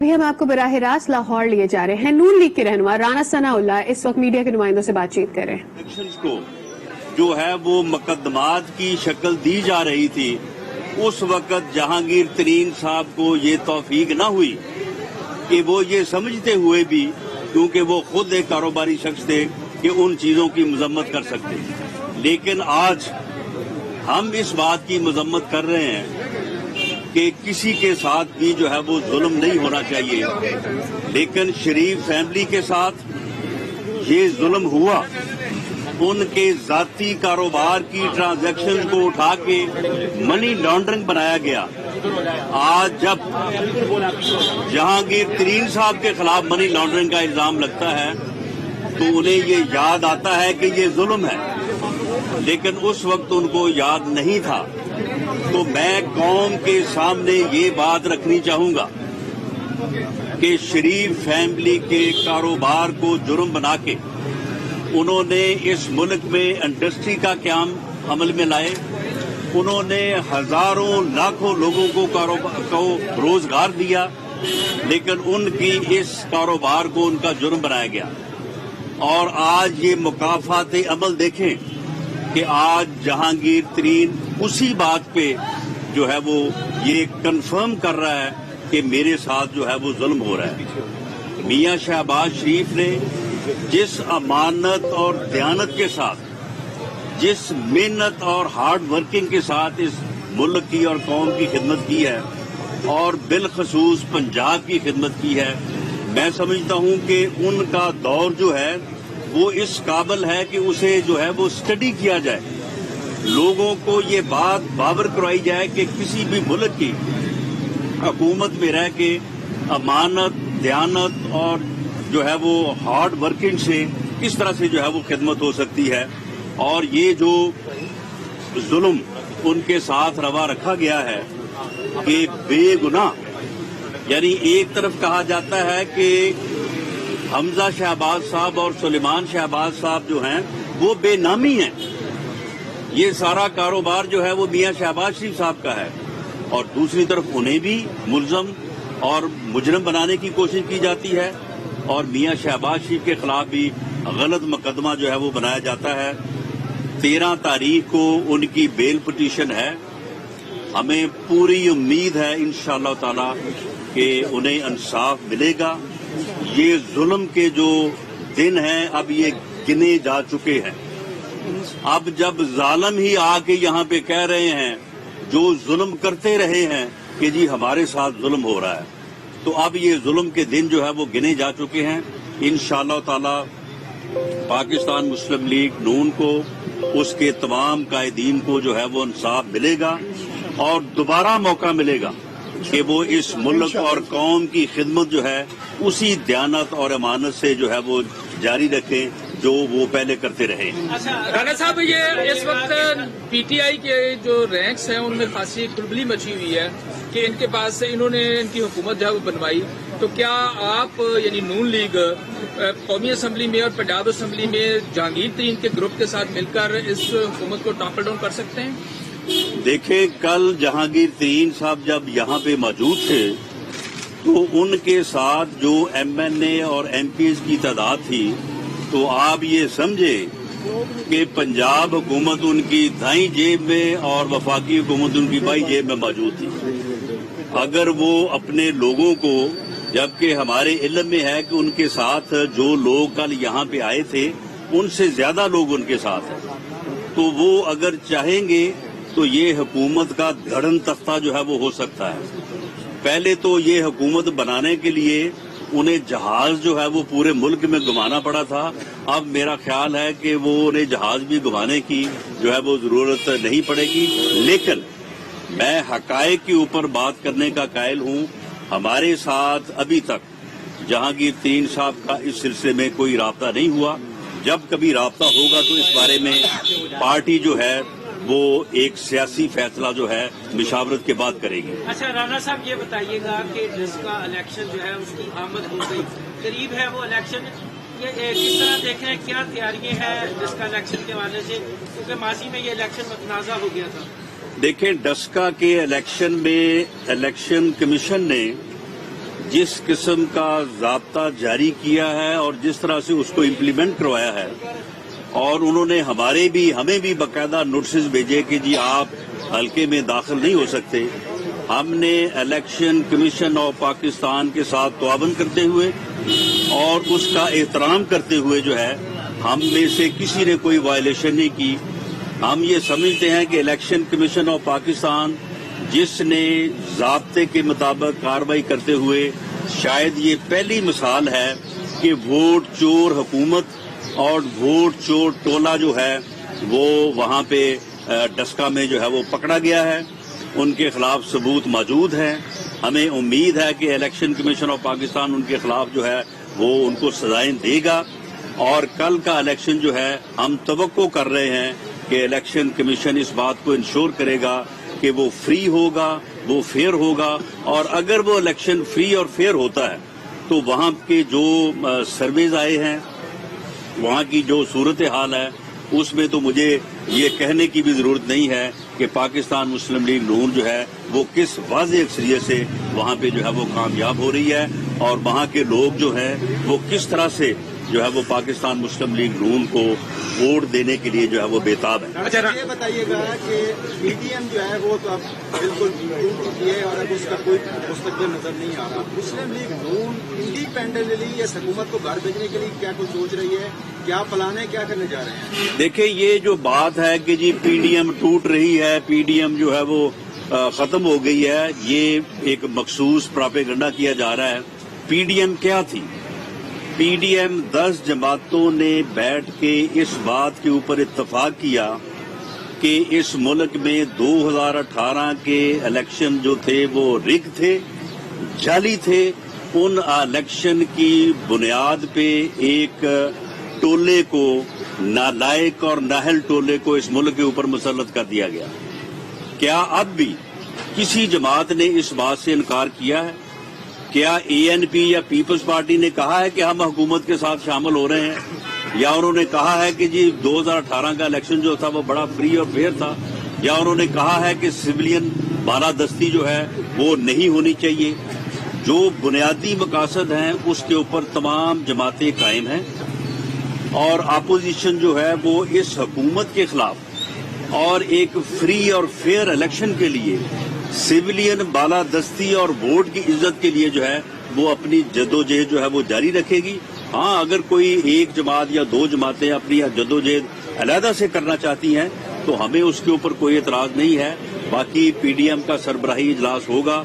अभी हम आपको बराह रास्त लाहौर लिए जा रहे हैं। नून लीग के रहनुमा राना सनाउल्लाह इस वक्त मीडिया के नुमाइंदों से बातचीत कर रहे हैं। इलेक्शंस को जो है वो मुकदमात की शक्ल दी जा रही थी, उस वक्त जहांगीर तरीन साहब को ये तौफीक न हुई कि वो ये समझते हुए भी, क्योंकि वो खुद एक कारोबारी शख्स थे, कि उन चीजों की मजम्मत कर सकते। लेकिन आज हम इस बात की मजम्मत कर रहे हैं कि किसी के साथ भी जो है वो जुल्म नहीं होना चाहिए, लेकिन शरीफ फैमिली के साथ ये जुल्म हुआ। उनके जाती कारोबार की ट्रांजैक्शन को उठा के मनी लॉन्ड्रिंग बनाया गया। आज जब जहांगीर तरीन साहब के खिलाफ मनी लॉन्ड्रिंग का इल्जाम लगता है तो उन्हें ये याद आता है कि ये जुल्म है, लेकिन उस वक्त उनको याद नहीं था। तो मैं कौम के सामने ये बात रखनी चाहूंगा कि शरीफ फैमिली के कारोबार को जुर्म बना के उन्होंने इस मुल्क में इंडस्ट्री का क़याम अमल में लाए। उन्होंने हजारों लाखों लोगों को रोजगार दिया, लेकिन उनकी इस कारोबार को उनका जुर्म बनाया गया। और आज ये मुकाफात अमल देखें कि आज जहांगीर तरीन उसी बात पे जो है वो ये कंफर्म कर रहा है कि मेरे साथ जो है वो जुल्म हो रहा है। मियां शहबाज शरीफ ने जिस अमानत और दयानत के साथ, जिस मेहनत और हार्ड वर्किंग के साथ इस मुल्क की और कौम की खिदमत की है, और बिलखसूस पंजाब की खिदमत की है, मैं समझता हूं कि उनका दौर जो है वो इस काबिल है कि उसे जो है वो स्टडी किया जाए। लोगों को ये बात बावर करवाई जाए कि किसी भी मुल्क की हुकूमत में रह के अमानत, दयानत और जो है वो हार्ड वर्किंग से किस तरह से जो है वो खिदमत हो सकती है। और ये जो जुल्म उनके साथ रवा रखा गया है कि बेगुनाह, यानी एक तरफ कहा जाता है कि हमजा शहबाज साहब और सुलेमान शहबाज साहब जो हैं वो बेनामी हैं, ये सारा कारोबार जो है वो मियां शहबाज शरीफ साहब का है, और दूसरी तरफ उन्हें भी मुल्जम और मुजरम बनाने की कोशिश की जाती है, और मियां शहबाज शरीफ के खिलाफ भी गलत मुकदमा जो है वो बनाया जाता है। 13 तारीख को उनकी बेल पिटीशन है। हमें पूरी उम्मीद है इंशाअल्लाह ताला कि उन्हें इंसाफ मिलेगा। ये जुल्म के जो दिन हैं अब ये गिने जा चुके हैं। अब जब जालिम ही आके यहाँ पे कह रहे हैं, जो जुल्म करते रहे हैं कि जी हमारे साथ जुल्म हो रहा है, तो अब ये जुल्म के दिन जो है वो गिने जा चुके हैं। इंशाअल्लाह ताला पाकिस्तान मुस्लिम लीग नून को, उसके तमाम कायदीन को जो है वो इंसाफ मिलेगा, और दोबारा मौका मिलेगा कि वो इस मुल्क और कौम की खिदमत जो है उसी दयानत और अमानत से जो है वो जारी रखें जो वो पहले करते रहे। अच्छा राना साहब, ये इस वक्त पीटीआई के जो रैंक्स हैं उनमें खासी खुलबली मची हुई है कि इनके पास से इन्होंने इनकी हुकूमत जो है वो बनवाई, तो क्या आप यानी नून लीग कौमी असम्बली में और पंजाब असम्बली में जहांगीर तरीन के ग्रुप के साथ मिलकर इस हुकूमत को टॉपल डाउन कर सकते हैं? देखें, कल जहांगीर तरीन साहब जब यहाँ पे मौजूद थे तो उनके साथ जो एमएनए और एमपीज की तादाद थी, तो आप ये समझे कि पंजाब हुकूमत उनकी दाईं जेब में और वफाकी हुकूमत उनकी बाईं जेब में मौजूद थी। अगर वो अपने लोगों को, जबकि हमारे इल्म में है कि उनके साथ जो लोग कल यहाँ पे आए थे उनसे ज्यादा लोग उनके साथ हैं, तो वो अगर चाहेंगे तो ये हुकूमत का धड़न तख्ता जो है वो हो सकता है। पहले तो ये हुकूमत बनाने के लिए उन्हें जहाज जो है वो पूरे मुल्क में घुमाना पड़ा था। अब मेरा ख्याल है कि वो उन्हें जहाज भी घुमाने की जो है वो जरूरत नहीं पड़ेगी। लेकिन मैं हकायक के ऊपर बात करने का कायल हूँ। हमारे साथ अभी तक जहांगीर तरीन साहब का इस सिलसिले में कोई राब्ता नहीं हुआ। जब कभी राब्ता होगा तो इस बारे में पार्टी जो है वो एक सियासी फैसला जो है मुशावरत के बाद करेगी। अच्छा राना साहब, ये बताइएगा कि जिसका इलेक्शन जो है उसकी आमद हो गई, करीब है वो इलेक्शन, ये किस तरह देख रहे हैं, क्या तैयारियां हैं जिसका इलेक्शन के हवाले से, क्योंकि माजी में ये इलेक्शन मतनाज़ा हो गया था। देखें, डस्का के इलेक्शन में इलेक्शन कमीशन ने जिस किस्म का ज़ाब्ता जारी किया है और जिस तरह से उसको इम्प्लीमेंट करवाया है, और उन्होंने हमें भी बाकायदा नोटिस भेजे कि जी आप हल्के में दाखिल नहीं हो सकते, हमने इलेक्शन कमीशन ऑफ पाकिस्तान के साथ तआवुन करते हुए और उसका एहतराम करते हुए जो है हम में से किसी ने कोई वायलेशन नहीं की। हम ये समझते हैं कि इलेक्शन कमीशन ऑफ पाकिस्तान जिसने ज़ाब्ते के मुताबिक कार्रवाई करते हुए शायद ये पहली मिसाल है कि वोट चोर हुकूमत और वोट चोर टोला जो है वो वहाँ पे डस्का में जो है वो पकड़ा गया है, उनके खिलाफ सबूत मौजूद हैं। हमें उम्मीद है कि इलेक्शन कमीशन ऑफ पाकिस्तान उनके खिलाफ जो है वो उनको सजाएं देगा, और कल का इलेक्शन जो है हम तवक्को कर रहे हैं कि इलेक्शन कमीशन इस बात को इंश्योर करेगा कि वो फ्री होगा, वो फेयर होगा, और अगर वो इलेक्शन फ्री और फेयर होता है तो वहाँ के जो सर्वेज आए हैं, वहाँ की जो सूरत हाल है, उसमें तो मुझे ये कहने की भी जरूरत नहीं है कि पाकिस्तान मुस्लिम लीग नून जो है वो किस वाज़ेह अक्सरियत से वहाँ पे जो है वो कामयाब हो रही है, और वहाँ के लोग जो हैं वो किस तरह से जो है वो पाकिस्तान मुस्लिम लीग नून को वोट देने के लिए जो है वो बेताब है। अच्छा, ये बताइएगा कि पीडीएम जो है वो तो अब बिल्कुल टूट चुकी है और अब उसका कोई मुस्तकबिल नजर नहीं आ रहा। मुस्लिम लीग नून इंडिपेंडेंटली इस हुकूमत को घर भेजने के लिए क्या कुछ सोच रही है, क्या प्लान है, क्या करने जा रहे हैं? देखिए, ये जो बात है कि जी पीडीएम टूट रही है, पीडीएम जो है वो खत्म हो गई है, ये एक मखसूस प्रोपेगेंडा किया जा रहा है। पीडीएम क्या थी? पीडीएम 10 जमातों ने बैठ के इस बात के ऊपर इत्तफाक किया कि इस मुल्क में 2018 के इलेक्शन जो थे वो रिग थे, जाली थे। उन इलेक्शन की बुनियाद पे एक टोले को, नालायक और नाहल टोले को इस मुल्क के ऊपर मुसल्लत कर दिया गया। क्या अब भी किसी जमात ने इस बात से इनकार किया है? क्या एएनपी या पीपल्स पार्टी ने कहा है कि हम हुकूमत के साथ शामिल हो रहे हैं, या उन्होंने कहा है कि जी 2018 का इलेक्शन जो था वो बड़ा फ्री और फेयर था, या उन्होंने कहा है कि सिविलियन बालादस्ती जो है वो नहीं होनी चाहिए? जो बुनियादी मकासद हैं उसके ऊपर तमाम जमातें कायम हैं, और अपोजिशन जो है वो इस हुकूमत के खिलाफ और एक फ्री और फेयर इलेक्शन के लिए, सिविलियन बालादस्ती और वोट की इज्जत के लिए जो है वो अपनी जदोजहद जो है वो जारी रखेगी। हाँ, अगर कोई एक जमात या दो जमातें अपनी जदोजहद अलहदा से करना चाहती हैं तो हमें उसके ऊपर कोई एतराज नहीं है। बाकी पीडीएम का सरबराही इजलास होगा,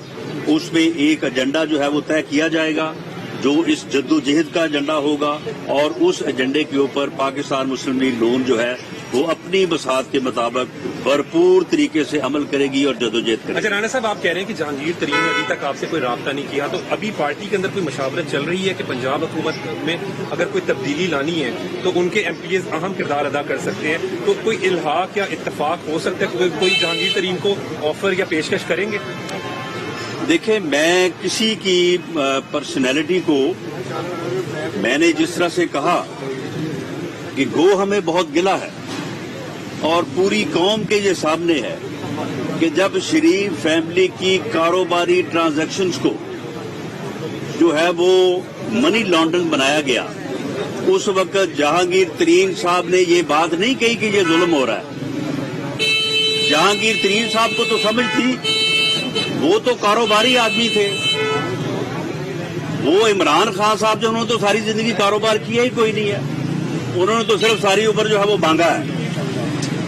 उसमें एक एजेंडा जो है वो तय किया जाएगा जो इस जद्दोजहद का एजेंडा होगा, और उस एजेंडे के ऊपर पाकिस्तान मुस्लिम लीग नून जो है वो अपनी बसात के मुताबिक भरपूर तरीके से अमल करेगी और जद्दोजहद करेगी। अच्छा, राणा साहब, आप कह रहे हैं कि जहांगीर तरीन ने अभी तक आपसे कोई राब्ता नहीं किया, तो अभी पार्टी के अंदर कोई मशावरत चल रही है कि पंजाब हुकूमत में अगर कोई तब्दीली लानी है तो उनके एमपीएस अहम किरदार अदा कर सकते हैं, तो कोई इल्हाक या इत्तफाक हो सकता है, कोई जहांगीर तरीन को ऑफर या पेशकश करेंगे? देखिए, मैं किसी की पर्सनैलिटी को, मैंने जिस तरह से कहा कि गो हमें बहुत गिला है और पूरी कौम के ये सामने है कि जब शरीफ फैमिली की कारोबारी ट्रांजैक्शंस को जो है वो मनी लॉन्ड्रिंग बनाया गया, उस वक्त जहांगीर तरीन साहब ने ये बात नहीं कही कि ये जुल्म हो रहा है। जहांगीर तरीन साहब को तो समझ थी, वो तो कारोबारी आदमी थे। वो इमरान खान साहब जो, उन्होंने तो सारी जिंदगी कारोबार किया ही कोई नहीं है, उन्होंने तो सिर्फ सारी उम्र जो है वो मांगा है।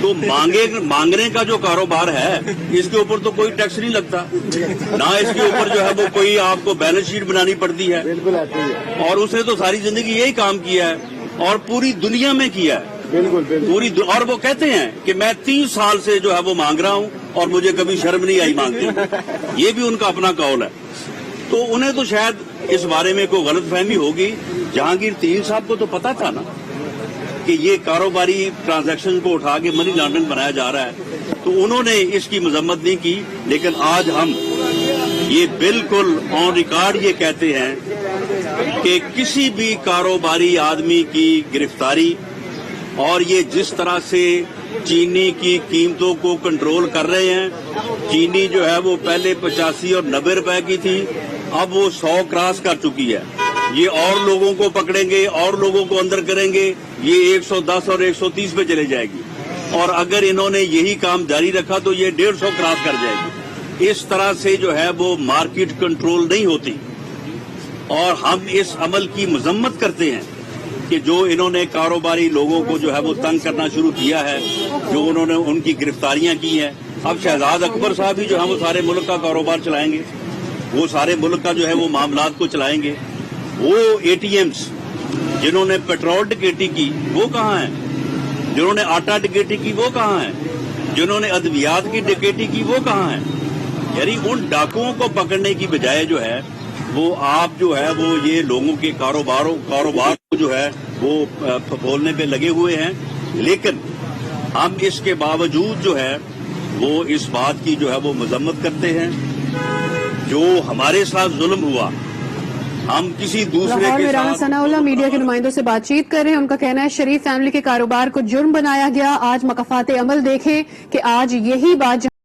तो मांगने का जो कारोबार है इसके ऊपर तो कोई टैक्स नहीं लगता, ना इसके ऊपर जो है वो कोई आपको बैलेंस शीट बनानी पड़ती है। बिल्कुल आती है। और उसने तो सारी जिंदगी यही काम किया है और पूरी दुनिया में किया है। बिल्कुल पूरी और वो कहते हैं कि मैं 30 साल से जो है वो मांग रहा हूं और मुझे कभी शर्म नहीं आई मांगते। ये भी उनका अपना कौल है। तो उन्हें तो शायद इस बारे में कोई गलतफहमी होगी। जहांगीर तरीन साहब को तो पता था ना कि ये कारोबारी ट्रांजैक्शन को उठा के मनी लॉन्ड्रिंग बनाया जा रहा है, तो उन्होंने इसकी मजम्मत नहीं की। लेकिन आज हम ये बिल्कुल ऑन रिकॉर्ड ये कहते हैं कि किसी भी कारोबारी आदमी की गिरफ्तारी और ये जिस तरह से चीनी की कीमतों को कंट्रोल कर रहे हैं, चीनी जो है वो पहले 85 और 90 रुपए की थी, अब वो 100 क्रॉस कर चुकी है। ये और लोगों को पकड़ेंगे और लोगों को अंदर करेंगे, ये 110 और 130 पे चले जाएगी। और अगर इन्होंने यही काम जारी रखा तो ये 150 क्रॉस कर जाएगी। इस तरह से जो है वो मार्केट कंट्रोल नहीं होती। और हम इस अमल की मजम्मत करते हैं कि जो इन्होंने कारोबारी लोगों को जो है वो तंग करना शुरू किया है, जो उन्होंने उनकी गिरफ्तारियां की हैं। अब शहजाद अकबर साहब ही जो है वो सारे मुल्क का कारोबार चलाएंगे, वो सारे मुल्क का जो है वो मामलात को चलाएंगे। वो एटीएम्स जिन्होंने पेट्रोल डकैती की वो कहाँ हैं? जिन्होंने आटा डकैती की वो कहाँ हैं? जिन्होंने अद्वियात की डकैती की वो कहाँ हैं? यानी उन डाकुओं को पकड़ने की बजाय जो है वो आप जो है वो ये लोगों के कारोबार को जो है वो फफोलने पे लगे हुए हैं। लेकिन हम इसके बावजूद जो है वो इस बात की जो है वो मजम्मत करते हैं, जो हमारे साथ जुल्म हुआ हम किसी दूसरे लाहौर के में राना साथ सनाउल्लाह मीडिया के नुमाइंदों से बातचीत कर रहे हैं। उनका कहना है शरीफ फैमिली के कारोबार को जुर्म बनाया गया। आज मकफात अमल देखें कि आज यही बात